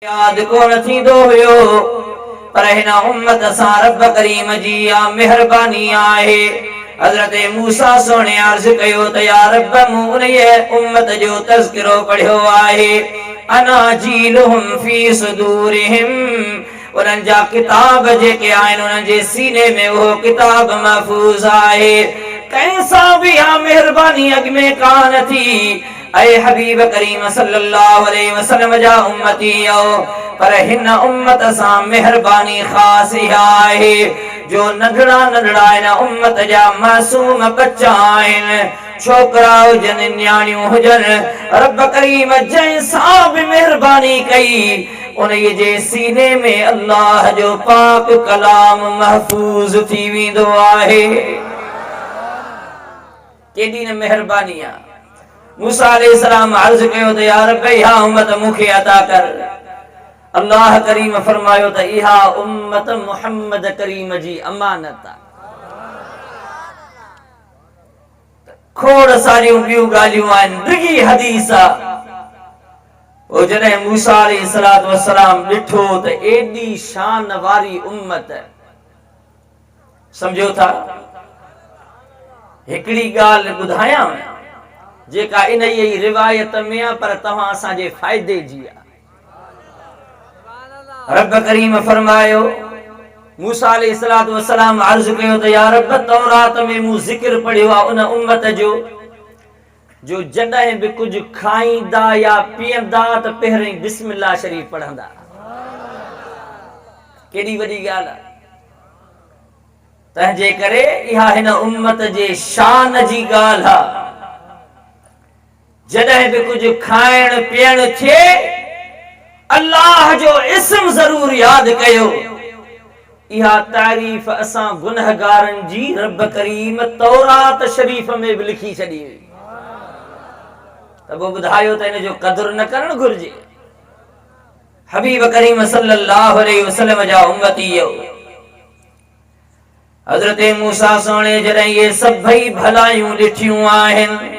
याद कोन थींदो हुयो पर हिन उम्मत सां रब करीम जी या मेहरबानी आहे। हज़रत मूसा सोने अर्ज़ कयो त या रब मूं उन्हीअ उम्मत जो तज़किरो पढ़ियो आहे। अना जीलुहुम फी सुदूरिहिम, उन्हनि जा किताब जेके आहिनि उन्हनि जे सीने में उहो किताब महफूज़ आहे। कंहिं सां बि इहा मेहरबानी अॻ में कान थी। ऐ हबीब करीम सल्लल्लाहु अलैहि वसल्लम जा उम्मतीयो, पर हिन उम्मत सां मेहरबानी ख़ास इहा आहे जो नंढड़ा नंढड़ा हिन उम्मत जा मासूम बच्चा आहिनि, छोकरा हुजनि न्याणियूं हुजनि, रब करीम जंहिं सां बि मेहरबानी कई उन्हीअ जे सीने में अल्लाह जो पाक कलाम महफूज़ थी वेंदो आहे। केॾी न मेहरबानी आहे। मूसा अलैहिस्सलाम अर्ज़ कयो त या रब इहा उम्मत मूंखे अता कर। अल्लाह करीम फरमायो त इहा उम्मत मुहम्मद करीम जी अमानत आहे। खोड़ सारियूं ॿियूं ॻाल्हियूं आहिनि, डिघी हदीस आहे। ओ जॾहिं मूसा अलैहिस्सलाम ॾिठो त एॾी शान वारी उम्मत, सम्झो था हिकिड़ी ॻाल्हि ॿुधायां जेका इन ई रिवायत में आहे पर तव्हां असांजे फ़ाइदे जी आहे। रब करीम फरमायो, मूसा अलैहिस्सलाम अर्ज़ कयो त या रब तौरात में मूं ज़िक्र पढ़ियो आहे उन उम्मत जो जॾहिं बि कुझु खाईंदा या पीअंदा त पहिरीं बिस्मिल्लाह शरीफ़ पढ़ंदा। केॾी वॾी ॻाल्हि आहे। तंहिंजे करे इहा हिन उम्मत जे शान जी ॻाल्हि आहे। जॾहिं बि कुछ खाइण पीअण थिए अल्लाह जो इस्म ज़रूर यादि कयो। इहा तारीफ़ असां गुनहगारनि जी रब करीम तौरात शरीफ़ में बि लिखी छॾी हुई। त पोइ ॿुधायो त इन जो क़दुरु न करणु घुरिजे। हबीब करीम सल्लल्लाहु अलैहि वसल्लम जा उम्मतीयो, हज़रत मूसा सोणे जॾहिं इहे सभई भलायूं ॾिठियूं आहिनि,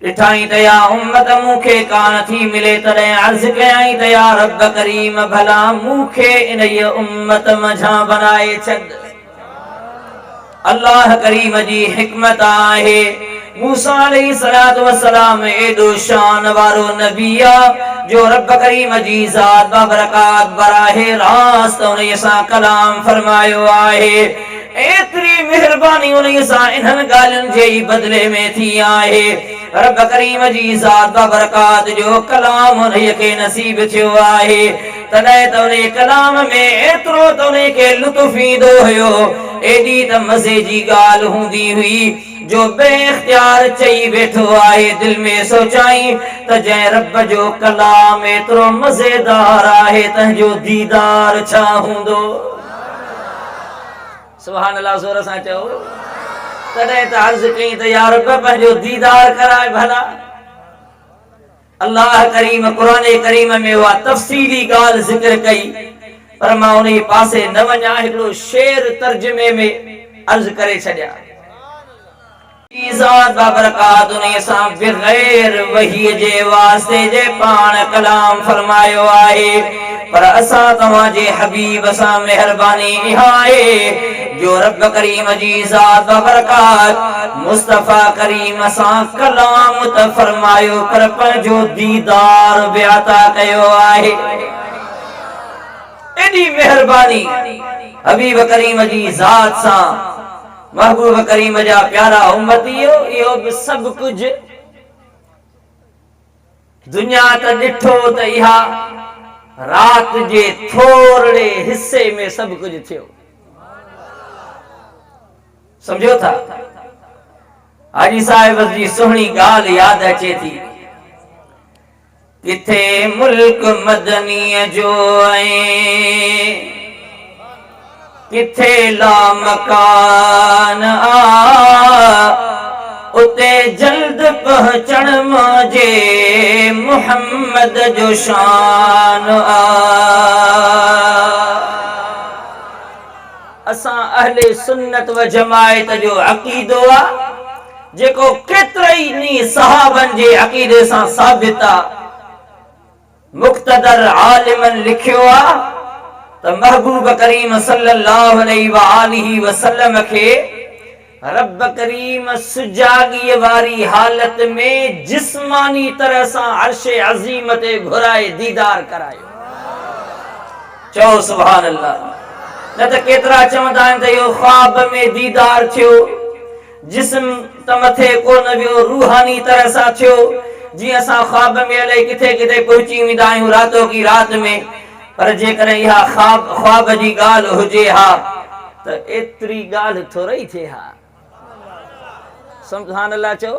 ॾिठाई त या उम्मत मूंखे कान थी मिले, तॾहिं अर्ज़ कयाई त या रब करीम भला मूंखे इन उम्मत मझां बनाए छॾ। अल्लाह करीम जी हिकमत आहे। मूसा अलैहिस्सलाम एॾो शान वारो नबी आहे जो रब करीम जी ज़ात बाबरकात बराहे रास्त उन्हीअ सां कलाम फरमायो आहे। एतिरी मेहरबानी उन्हीअ सां इन्हनि ॻाल्हियुनि जे ई बदिले में थी आहे। रब करीम जी ज़ात बाबरकात जो कलाम उन्हीअ खे नसीब थियो आहे। तॾहिं त उन कलाम में एतिरो त उन खे लुत्फ़ ईंदो हुयो, एॾी त मज़े जी ॻाल्हि हूंदी हुई जो बेइख्तियार चई वेठो आहे। दिल में सोचाई त जंहिं रब जो कलाम एतिरो मज़ेदार आहे तंहिंजो दीदार छा हूंदो। सुभान अल्लाह, ज़ोर सां चओ। तॾहिं त अर्ज़ कई त या रब पंहिंजो दीदार कराए भला। अल्लाह करीम क़ुरान करीम में उहा तफ़सीली ॻाल्हि ज़िक्र कई, पर मां उन पासे न वञा। हिकिड़ो शेर तर्जुमे में अर्ज़ करे छॾिया। ज़ात बाबरकात उन्हीअ सां बग़ैर वही जे वास्ते जे पाण कलाम फरमायो आहे। पर असां तव्हांजे हबीब सां मेहरबानी इहा आहे जो रब करीम जी ज़ात बाबरकात मुस्तफ़ा करीम सां कलाम त फरमायो पर पंहिंजो दीदार बि अता कयो आहे। एॾी मेहरबानी हबीब करीम जी ज़ात सां। महबूब करीम जा प्यारा उम्मतियो, इहो बि सभु कुझु दुनिया त ॾिठो त इहा रात जे थोरे हिस्से में सभु कुझु थियो। समझो था। हाजी साहिब जी सुहिणी ॻाल्हि यादि अचे थी। किथे मुल्क मदनीअ जो ऐं किथे ला मकान आ, उते जल्द पहुचण मुंहिंजे मुहम्मद जो शान आ। असां अहले सुन्नत व जमायत जो अक़ीदो आहे जेको केतिरई सहाबनि जे अक़ीदे सां साबित आहे। मुक़्तदर आलिमन लिखियो आ त महबूब करीम सल्लल्लाहु अलैहि वसल्लम खे रब करीम सुजागी वारी हालत में जिस्मानी तरह से अर्शे अजीम ते घुराए दीदार करायो। चओ सुभान अल्लाह। न त केतरा चवंदा आहिनि त इहो ख्वाब में दीदार थियो, जिस्म त मथे कोन वियो, रूहानी तरह सां थियो। जीअं असां ख्वाब में अलाए किथे किथे पहुची वेंदा आहियूं रातो की रात में, पर जेकर इहा ख्वाब जी ॻाल्हि हुजे हा त एतिरी ॻाल्हि थोरी थिए हा। सुभान अल्लाह चओ।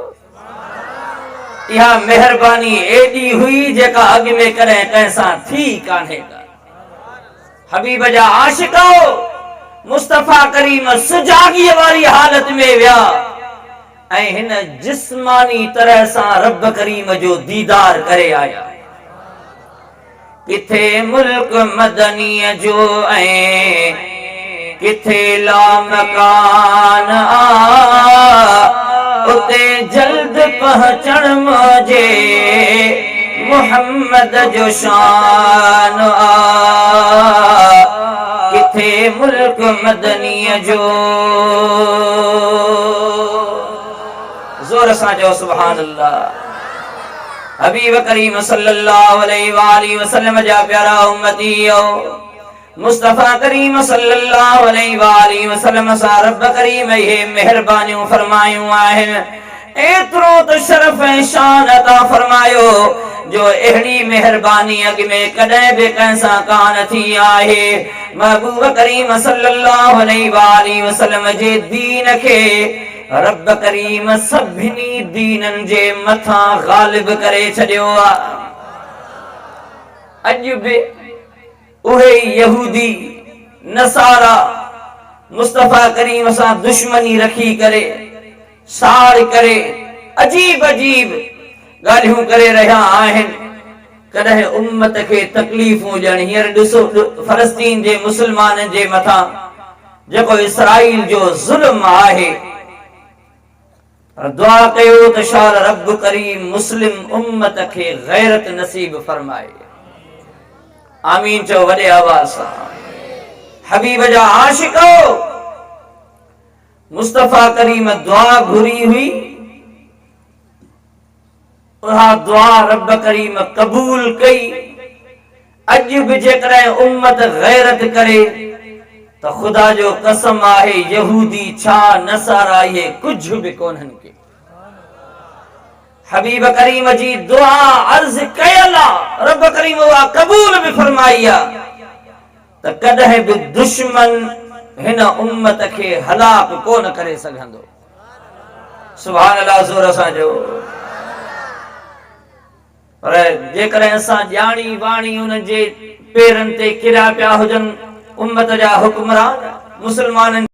इहा मेहरबानी एडी हुई जेका अॻ में कॾहिं कंहिंसां थी कान्हे का। हबीब जा आशिको मुस्तफा करीम सुजागी वारी हालत में विया ऐं हिन जिस्मानी तरह सां रब करीम जो दीदार करे आया। किथे मुल्क मदनीअ जो ऐं किथे ला मकान आ, उते जल्द पहुचण मुझे मोहम्मद जो शान आ। किथे मुल्क मदनीअ जो, जोर सां चओ सुभान अल्लाह। हबीब करीम सल्लल्लाहु अलैहि वसल्लम जा प्यारा उम्मतीओ, मुस्तफा करीम सल्लल्लाहु अलैहि वसल्लम सां रब करीम ये मेहरबानियूं फरमायूं आहिनि। एतिरो त शरफ ऐं शान अता फरमायो जो अहिड़ी मेहरबानी अॻ में कॾहिं बि कंहिंसां कान थी आहे। महबूब करीम सल्लल्लाहु अलैहि वसल्लम जे दीन खे रब करीम सभिनी दीननि जे मथां गालिब करे छॾियो आहे। अॼु बि उहे यहूदी नसारा मुस्तफा करीम सां दुश्मनी रखी करे, साड़ करे, अजीब अजीब ॻाल्हियूं करे रहिया आहिनि। कॾहिं उम्मत खे तकलीफ़ूं ॾियण। हींअर ॾिसो फलस्तीन जे मुस्लमाननि जे मथां जेको इसराइल जो ज़ुल्म आहे, दुआ कयो त शाल रब करीम मुस्लिम उम्मत खे गैरत नसीब फरमाए। आमीन चओ वॾे आवाज़ सां। हबीब जा आशिको मुस्तफा करीम दुआ घुरी हुई, उहा दुआ रब करीम कबूल कई। अॼु बि जेकॾहिं उम्मत गैरत करे त खुदा जो कसम आहे यहूदी छा नसारा ये कुछ भी कोन्हनि के। हबीब करीम जी दुआ अर्ज कयला, रब करीम उहा कबूल भी फरमाई आहे त कॾहिं बि दुश्मन हिन उम्मत खे हलाक कोन करे सघंदो। सुभान अल्लाह जोर सां जो। पर जेकॾहिं असां ॼाणी वाणी उन्हनि जे पेरनि ते किरिया पिया हुजनि उम्मत जा हुक्मरान मुस्लमाननि